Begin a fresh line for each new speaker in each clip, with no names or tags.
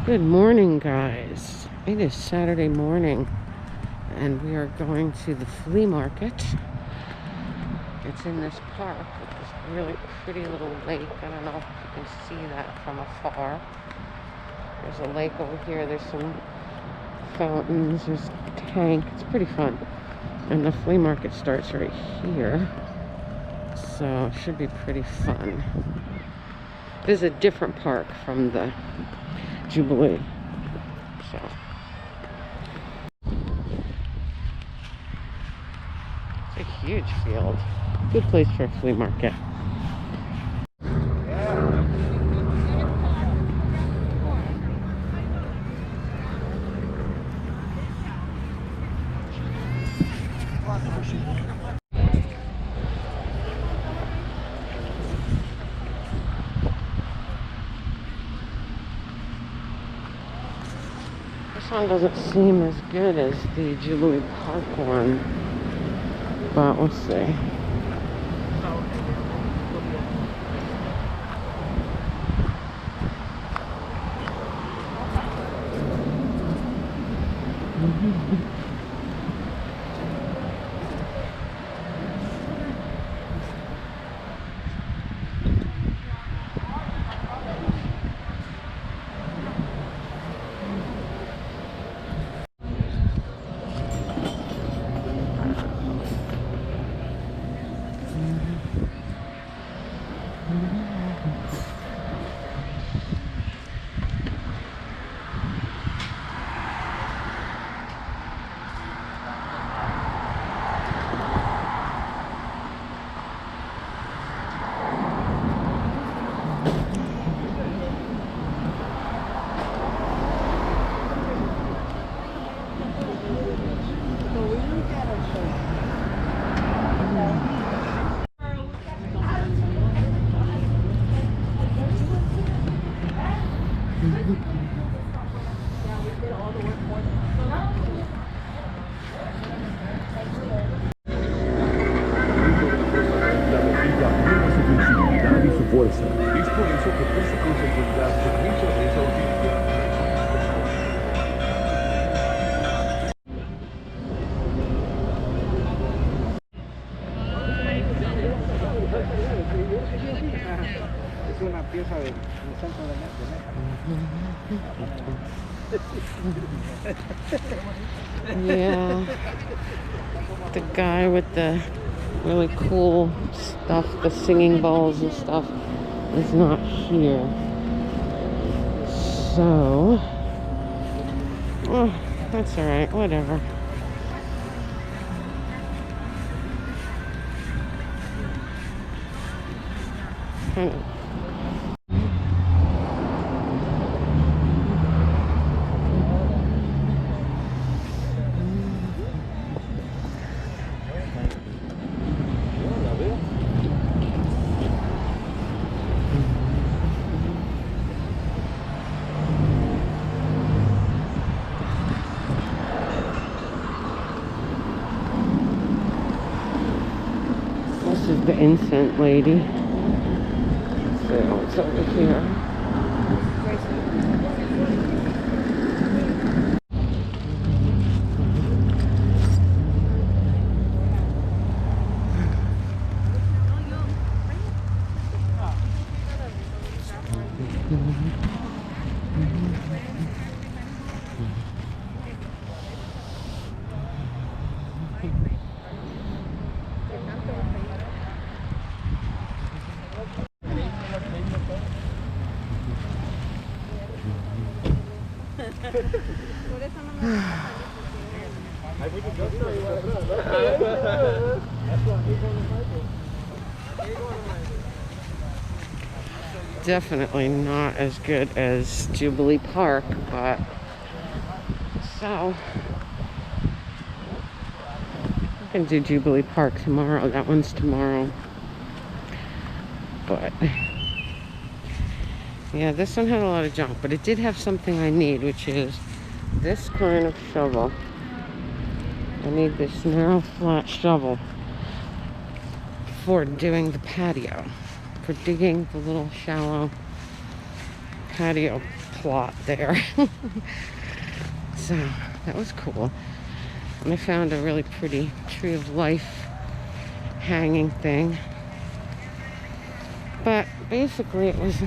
Good morning, guys. It is Saturday morning, and we are going to the flea market. It's in this park with this really pretty little lake. I don't know if you can see that from afar. There's a lake over here. There's some fountains. There's a tank. It's pretty fun. And the flea market starts right here. So it should be pretty fun. This is a different park from the Jubilee. So it's a huge field. Good place for a flea market. This one doesn't seem as good as the Jubilee Park one, but we'll see.
Es una pieza del centro de
Yeah, the guy with the really cool stuff, the singing bowls and stuff, is not here. So, oh, that's all right, whatever. Kind of. This is the incense lady. So it's over here. Definitely not as good as Jubilee Park, but so I can do Jubilee Park tomorrow. That one's tomorrow. But yeah, this one had a lot of junk, but it did have something I need, which is this kind of shovel. I need this narrow, flat shovel for doing the patio, for digging the little shallow patio plot there. So that was cool. And I found a really pretty tree of life hanging thing. But basically it was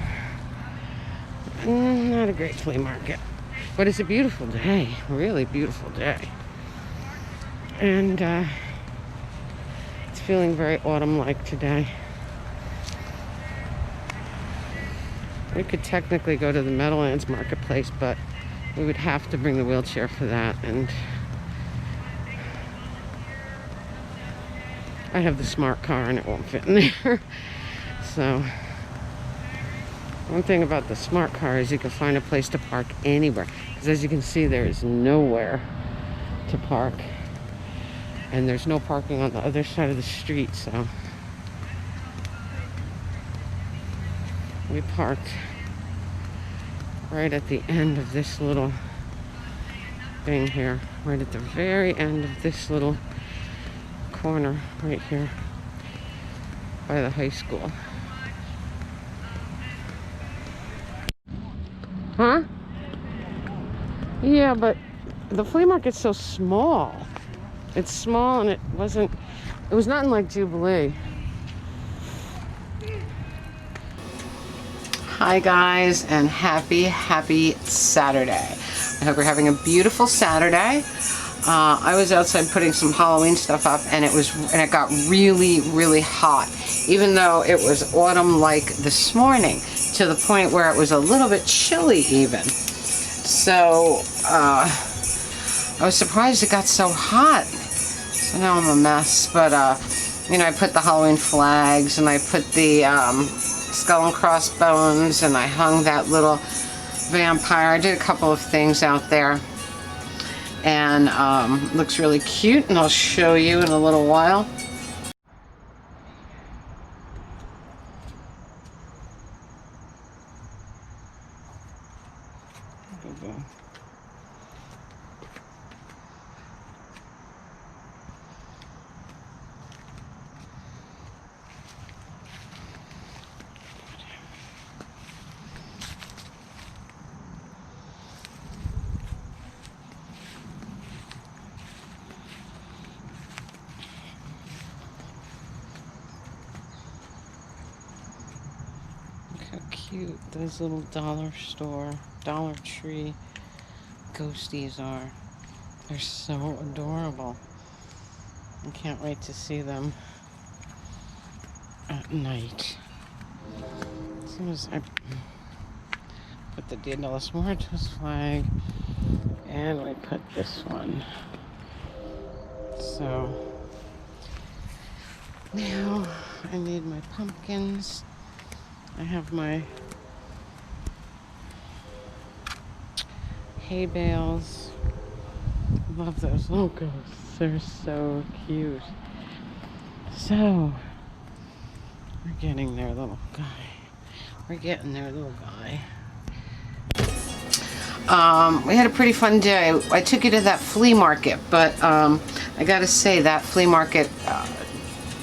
not a great flea market. But it's a beautiful day, really beautiful day. And it's feeling very autumn-like today. We could technically go to the Meadowlands Marketplace, but we would have to bring the wheelchair for that, and I have the smart car and it won't fit in there. So, one thing about the smart car is you can find a place to park anywhere. Because as you can see, there is nowhere to park. And there's no parking on the other side of the street, so we parked right at the end of this little thing here. Right at the very end of this little corner right here by the high school. Huh? Yeah, but the flea market's so small. It's small, and it was nothing like Jubilee. Hi guys, and happy Saturday. I hope you're having a beautiful Saturday. I was outside putting some Halloween stuff up, and it got really hot, even though it was autumn-like this morning, to the point where it was a little bit chilly even. So I was surprised it got so hot. So now I'm a mess, but you know, I put the Halloween flags, and I put the skull and crossbones, and I hung that little vampire. I did a couple of things out there, and looks really cute, and I'll show you in a little while. How cute those little Dollar Tree ghosties are. They're so adorable. I can't wait to see them at night. As soon as I put the Dia de los Muertos flag, and we put this one. So now I need my pumpkins. I have my hay bales. Love those little ghosts. They're so cute. So, we're getting there, little guy. We're getting there, little guy. We had a pretty fun day. I took you to that flea market, but I gotta say that flea market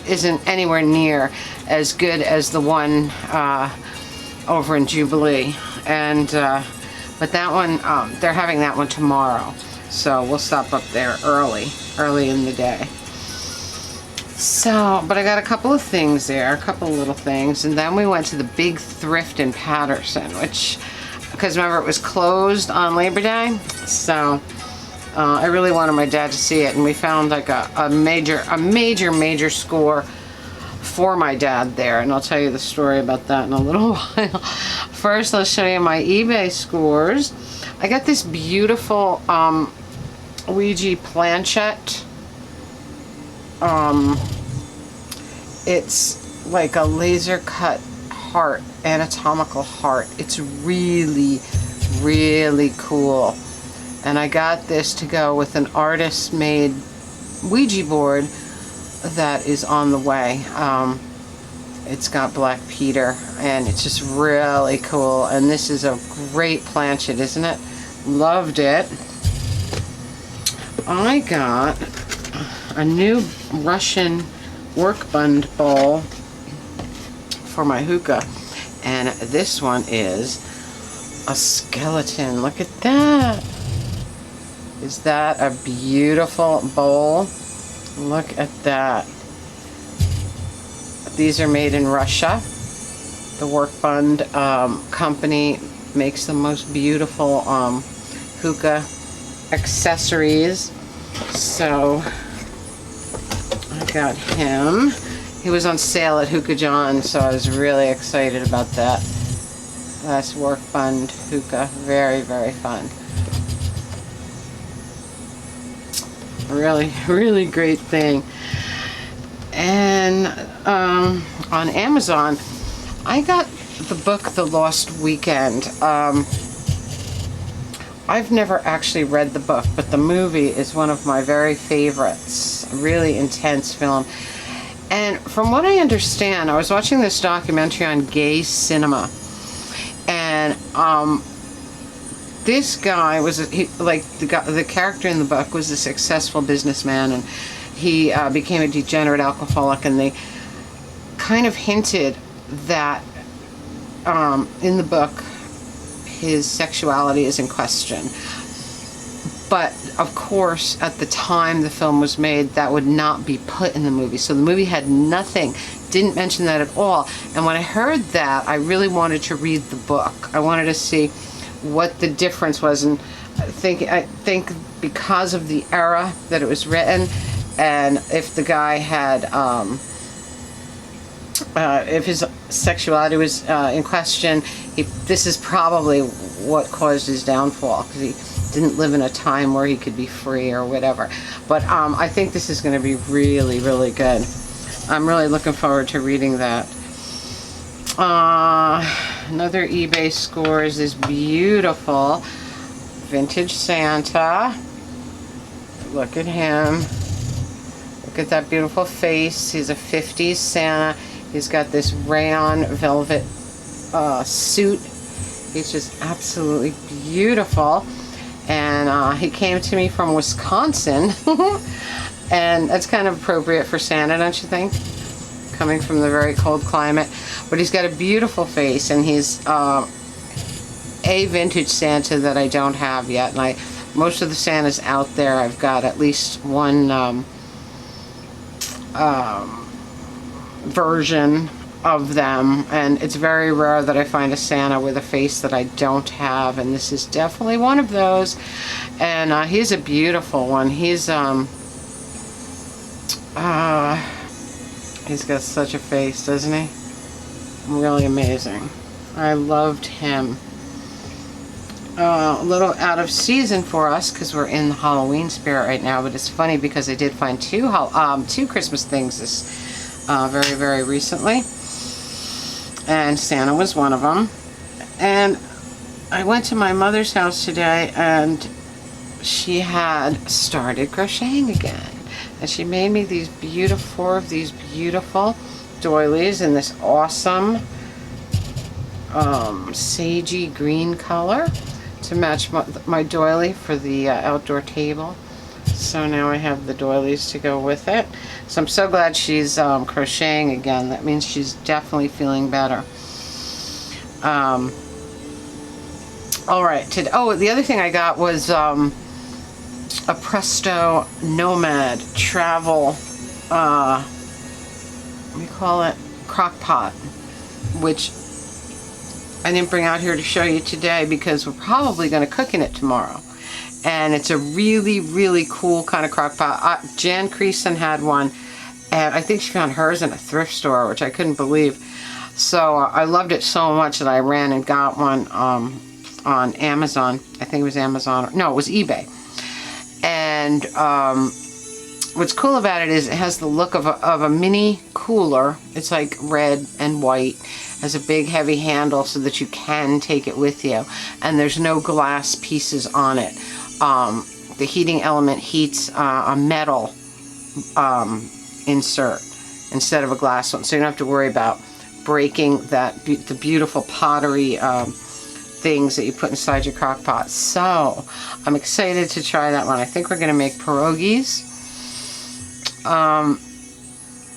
isn't anywhere near as good as the one over in Jubilee. And but that one, they're having that one tomorrow, so we'll stop up there early in the day. So, but I got a couple of things there, a couple of little things, and then we went to the big thrift in Patterson, which, because remember it was closed on Labor Day, so I really wanted my dad to see it, and we found like a major score for my dad there, and I'll tell you the story about that in a little while. First, I'll show you my eBay scores. I got this beautiful Ouija planchette. It's like a laser cut heart, anatomical heart. It's really cool. And I got this to go with an artist-made Ouija board that is on the way. It's got Black Peter, and it's just really cool. And this is a great planchet, isn't it? Loved it. I got a new Russian workbund bowl for my hookah, and this one is a skeleton. Look at that. Is that a beautiful bowl? Look at that. These are made in Russia. The Work Fund company makes the most beautiful hookah accessories. So I got him. He was on sale at Hookah John, so I was really excited about that. That's Work Fund hookah. Very, very fun. Really, really great thing. And on Amazon, I got the book The Lost Weekend. I've never actually read the book, but the movie is one of my very favorites. A really intense film. And from what I understand, I was watching this documentary on gay cinema, and this guy was the character in the book was a successful businessman, and he became a degenerate alcoholic, and they kind of hinted that in the book his sexuality is in question. But of course, at the time the film was made, that would not be put in the movie. So the movie had nothing, didn't mention that at all. And when I heard that, I really wanted to read the book. I wanted to see what the difference was, and I think because of the era that it was written, and if the guy had if his sexuality was in question, this is probably what caused his downfall, because he didn't live in a time where he could be free or whatever. But I think this is going to be really, really good. I'm really looking forward to reading that. Another eBay score is this beautiful vintage Santa. Look at him. Look at that beautiful face. He's a 50s Santa. He's got this rayon velvet suit. He's just absolutely beautiful. And he came to me from Wisconsin. And that's kind of appropriate for Santa, don't you think? Coming from the very cold climate. But he's got a beautiful face, and he's a vintage Santa that I don't have yet. And most of the Santas out there, I've got at least one version of them, and it's very rare that I find a Santa with a face that I don't have, and this is definitely one of those. And he's a beautiful one. He's got such a face, doesn't he? Really amazing. I loved him. A little out of season for us because we're in the Halloween spirit right now, but it's funny because I did find two Christmas things this very, very recently, and Santa was one of them. And I went to my mother's house today, and she had started crocheting again, and she made me these four of these beautiful doilies in this awesome sagey green color to match my doily for the outdoor table. So now I have the doilies to go with it. So I'm so glad she's crocheting again. That means she's definitely feeling better. All right. The other thing I got was a Presto Nomad travel, what do you call it? Crock pot, which I didn't bring out here to show you today because we're probably going to cook in it tomorrow. And it's a really, really cool kind of crock pot. Jan Creason had one, and I think she found hers in a thrift store, which I couldn't believe. So I loved it so much that I ran and got one on Amazon. I think it was Amazon. No, it was eBay. And what's cool about it is it has the look of a mini cooler. It's like red and white. Has a big heavy handle so that you can take it with you. And there's no glass pieces on it. The heating element heats a metal insert instead of a glass one. So you don't have to worry about breaking the beautiful pottery things that you put inside your crock pot. So I'm excited to try that one. I think we're going to make pierogies.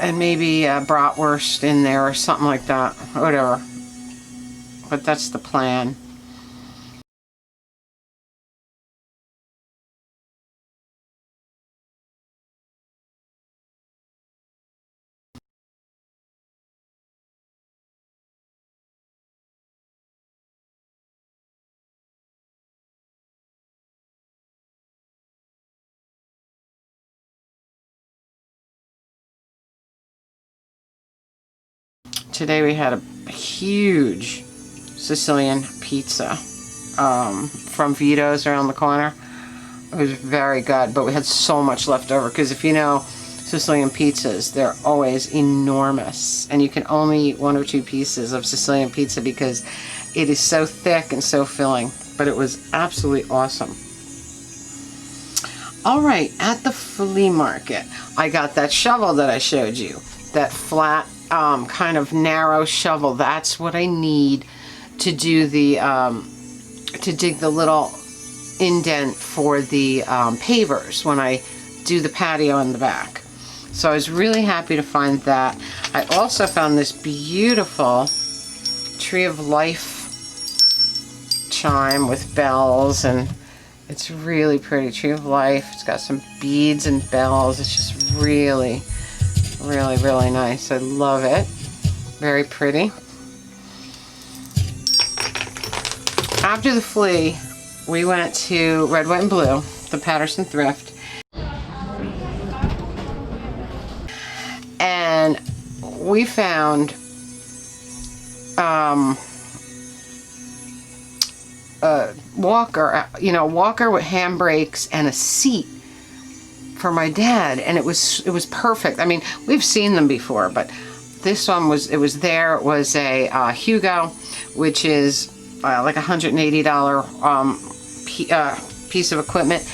And maybe a bratwurst in there or something like that. Whatever. But that's the plan. today we had a huge Sicilian pizza from Vito's around the corner. It was very good, but we had so much left over because if you know Sicilian pizzas, they're always enormous, and you can only eat 1 or 2 pieces of Sicilian pizza because it is so thick and so filling. But it was absolutely awesome. All right, at the flea market, I got that shovel that I showed you, that flat, kind of narrow shovel. That's what I need to do the to dig the little indent for the pavers when I do the patio in the back. So I was really happy to find that. I also found this beautiful Tree of Life chime with bells, and it's really pretty. Tree of Life. It's got some beads and bells. It's just really, really, really nice. I love it. Very pretty. After the flea, we went to Red, White, and Blue, the Patterson Thrift. And we found a walker, walker with handbrakes and a seat for my dad, and it was perfect. I mean, we've seen them before, but this one was there. It was a Hugo, which is like $180 piece of equipment,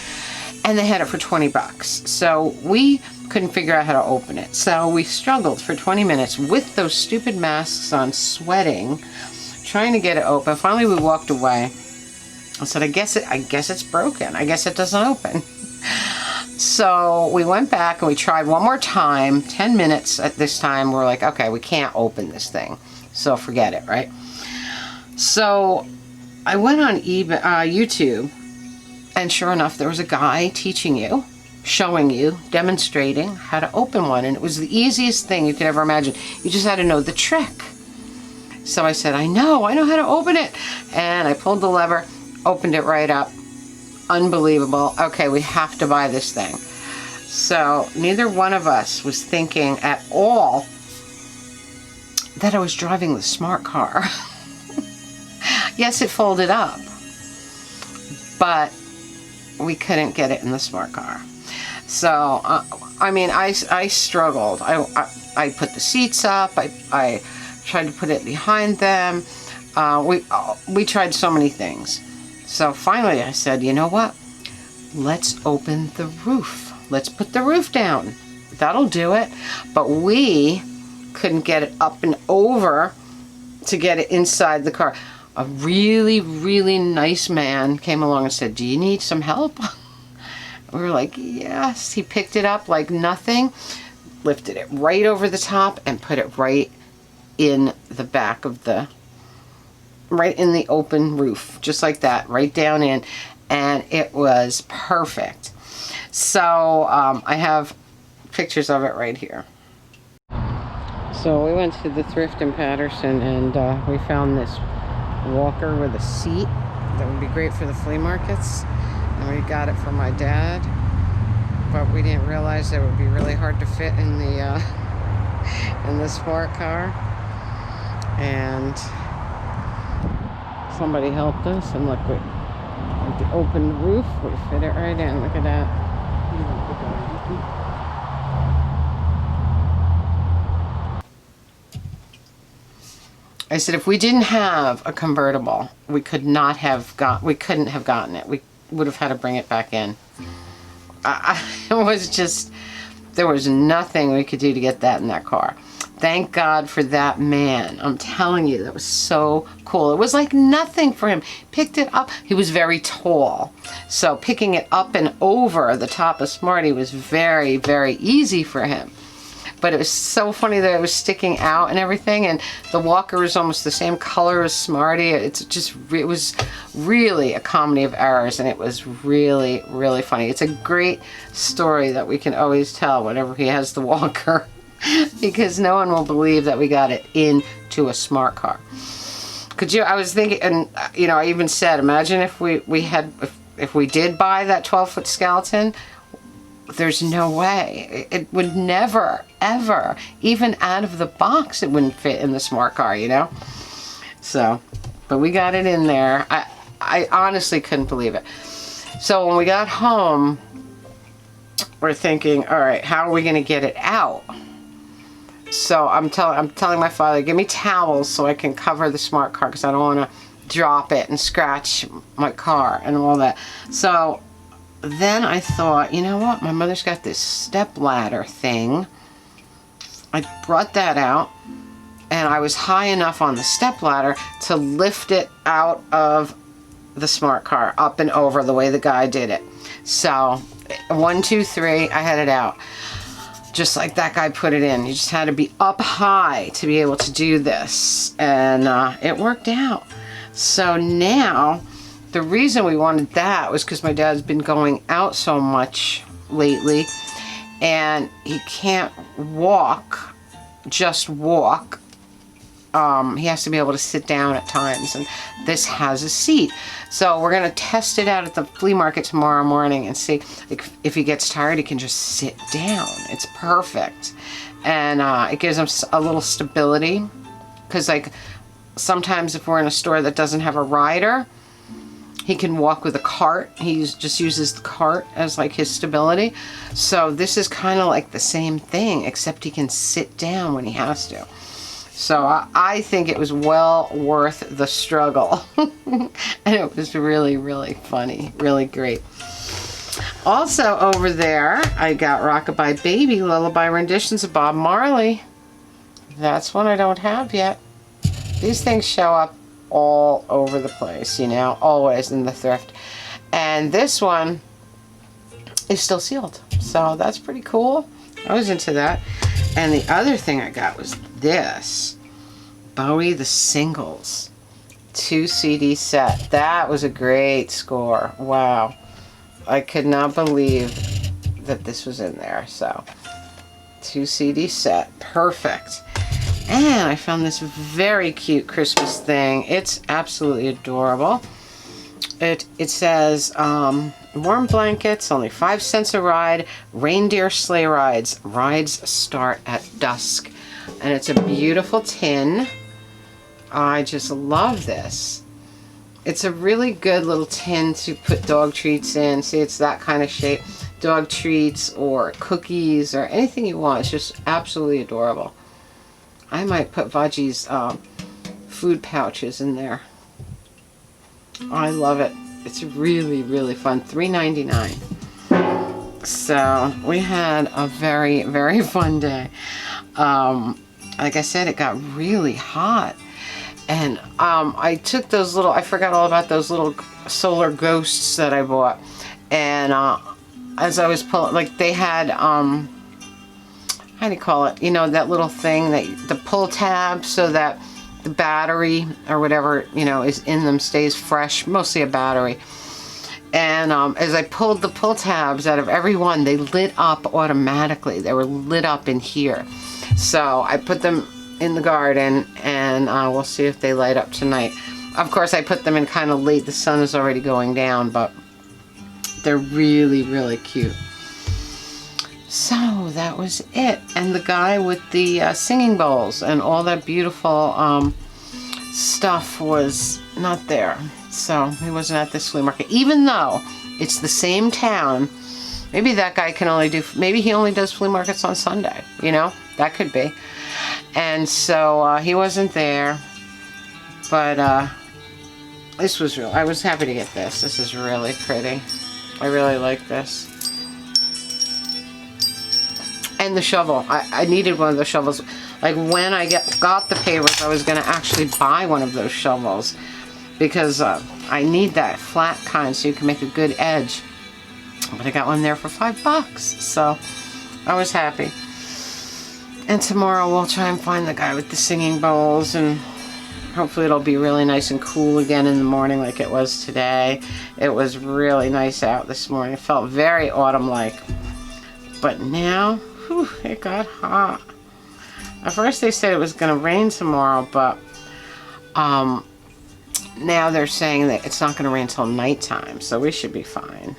and they had it for 20 bucks. So we couldn't figure out how to open it. So we struggled for 20 minutes with those stupid masks on, sweating, trying to get it open. Finally, we walked away. I said, I guess it's broken. I guess it doesn't open. So we went back and we tried one more time, 10 minutes at this time. We're like, okay, we can't open this thing, so forget it, right? So I went on YouTube, and sure enough, there was a guy teaching you, showing you, demonstrating how to open one, and it was the easiest thing you could ever imagine. You just had to know the trick. So I said, I know how to open it. And I pulled the lever, opened it right up. Unbelievable. Okay, we have to buy this thing. So neither one of us was thinking at all that I was driving the smart car. Yes, it folded up, but we couldn't get it in the smart car. So, I mean, I struggled. I put the seats up. I tried to put it behind them. We tried so many things. So finally I said, you know what? Let's open the roof. Let's put the roof down. That'll do it. But we couldn't get it up and over to get it inside the car. A really, really nice man came along and said, do you need some help? We were like, yes. He picked it up like nothing, lifted it right over the top, and put it right in the back of the, right in the open roof, just like that, right down in, and it was perfect. So I have pictures of it right here. So we went to the thrift in Patterson, and we found this walker with a seat that would be great for the flea markets, and we got it for my dad, but we didn't realize that it would be really hard to fit in the sport car. And somebody helped us, and look, with the open roof, we fit it right in. Look at that. I said, if we didn't have a convertible, we couldn't have gotten it. We would have had to bring it back in. It was just, there was nothing we could do to get that in that car. Thank God for that man. I'm telling you, that was so cool. It was like nothing for him. Picked it up. He was very tall, so picking it up and over the top of Smarty was very, very easy for him. But it was so funny that it was sticking out and everything, and the walker was almost the same color as Smarty. It was really a comedy of errors, and it was really, really funny. It's a great story that we can always tell whenever he has the walker, because no one will believe that we got it into a smart car. I was thinking, and I even said, imagine if we did buy that 12-foot skeleton, there's no way. It would never, ever, even out of the box, it wouldn't fit in the smart car, you know? So, but we got it in there. I honestly couldn't believe it. So when we got home, we're thinking, all right, how are we going to get it out? So I'm telling my father, give me towels so I can cover the smart car because I don't want to drop it and scratch my car and all that. So then I thought, you know what? My mother's got this step ladder thing. I brought that out, and I was high enough on the step ladder to lift it out of the smart car, up and over the way the guy did it. So 1, 2, 3, I had it out. Just like that guy put it in. You just had to be up high to be able to do this. And it worked out. So now, the reason we wanted that was because my dad's been going out so much lately. And he can't walk, just walk. He has to be able to sit down at times. And this has a seat. So we're going to test it out at the flea market tomorrow morning and see if he gets tired, he can just sit down. It's perfect. And it gives him a little stability. Because like sometimes if we're in a store that doesn't have a rider, he can walk with a cart. He just uses the cart as like his stability. So this is kind of like the same thing, except he can sit down when he has to. So I think it was well worth the struggle. And it was really, really funny. Really great. Also over there, I got Rockabye Baby Lullaby renditions of Bob Marley. That's one I don't have yet. These things show up all over the place, you know, always in the thrift. And this one is still sealed. So that's pretty cool. I was into that. And the other thing I got was this. Bowie the Singles 2 CD set. That was a great score. Wow. I could not believe that this was in there. So 2 CD set. Perfect. And I found this very cute Christmas thing. It's absolutely adorable. It says, warm blankets, only 5 cents a ride, reindeer sleigh rides. Rides start at dusk. And it's a beautiful tin. I just love this. It's a really good little tin to put dog treats in. See, it's that kind of shape. Dog treats or cookies or anything you want. It's just absolutely adorable. I might put Vaji's food pouches in there. I love it. It's really, really fun. $3.99. So we had a very, very fun day. Like I said, it got really hot. And I took those little, I forgot all about those little solar ghosts that I bought. And as I was pulling, like they had, how do you call it? You know, that little thing, the pull tab so that the battery or whatever, you know, is in them stays fresh, mostly a battery. And as I pulled the pull tabs out of every one, they lit up automatically. They were lit up in here. So I put them in the garden, and we'll see if they light up tonight. Of course, I put them in kind of late. The sun is already going down, but they're really, really cute. So that was it. And the guy with the singing bowls and all that beautiful stuff was not there. So he wasn't at this flea market, even though it's the same town. Maybe that guy can only do, maybe he only does flea markets on Sunday, you know, that could be. And so he wasn't there, but this was real. I was happy to get this. This is really pretty. I really like this. And the shovel. I needed one of those shovels. Like when I got the papers, I was going to actually buy one of those shovels because I need that flat kind so you can make a good edge. But I got one there for $5, so I was happy. And tomorrow we'll try and find the guy with the singing bowls, and hopefully it'll be really nice and cool again in the morning like it was today. It was really nice out this morning. It felt very autumn-like. But now, whew, it got hot. At first they said it was going to rain tomorrow, but now they're saying that it's not going to rain until nighttime, so we should be fine.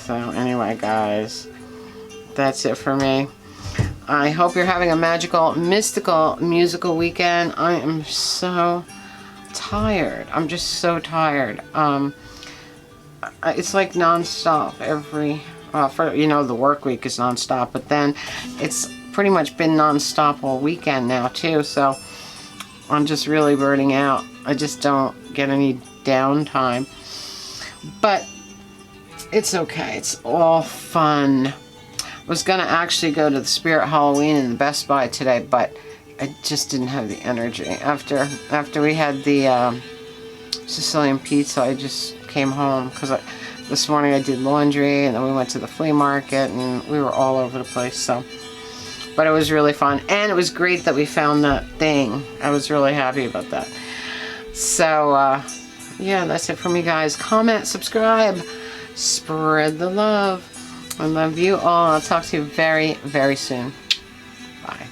So anyway, guys, that's it for me. I hope you're having a magical, mystical, musical weekend. I am so tired. I'm just so tired. It's like non-stop for, you know, the work week is non-stop, but then it's pretty much been non-stop all weekend now too, so I'm just really burning out. I just don't get any downtime, but it's okay. It's all fun. I was gonna actually go to the Spirit Halloween in the Best Buy today, but I just didn't have the energy. After we had the Sicilian pizza, I just came home because this morning I did laundry, and then we went to the flea market, and we were all over the place. So, but it was really fun, and it was great that we found that thing. I was really happy about that. So, yeah, that's it for me, guys. Comment, subscribe, spread the love. I love you all. I'll talk to you very, very soon. Bye.